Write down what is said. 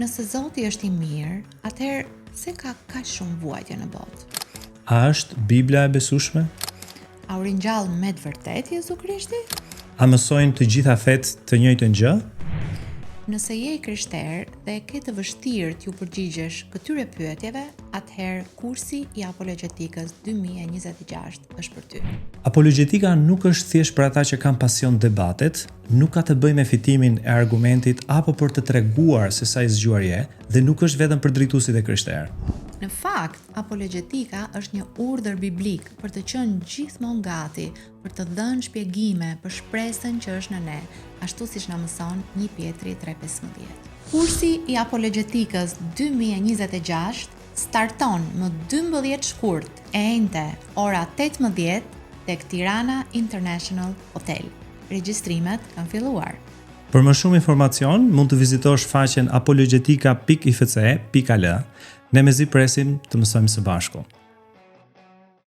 Nëse Zoti është i mirë, atëherë pse ka kaq shumë vuajtje në botë? A është Bibla e besueshme? A u ringjall me të vërtetë Jezu Krishti? A mësojnë të gjitha fetë të njëjtën gjë? Nëse je krishter dhe ke të vështirë t'ju përgjigjesh këtyre pyetjeve, atëherë kursi i apologetikës 2026 është për ty. Apologetika nuk është thjesht për ata që kanë pasion debatet, nuk ka të bëjë me fitimin e argumentit apo për të treguar se sa i zgjuar je, dhe nuk është vetëm për drejtuesit e krishterë. Në fakt, apologetika është një urdhër biblik për të qenë gjithmonë gati për të dhënë shpjegime për shpresën që është në ne, ashtu siç na mëson 1 Pjetri 3:15. Kursi i apologetikës 2026 starton më 12 shkurt e njëjtë ora 18 tek Tirana International Hotel. Regjistrimet kanë filluar. Për më shumë informacion, mund të vizitosh faqen apologetika.ifce.al. Ne mezi presim të mësojmë së bashku.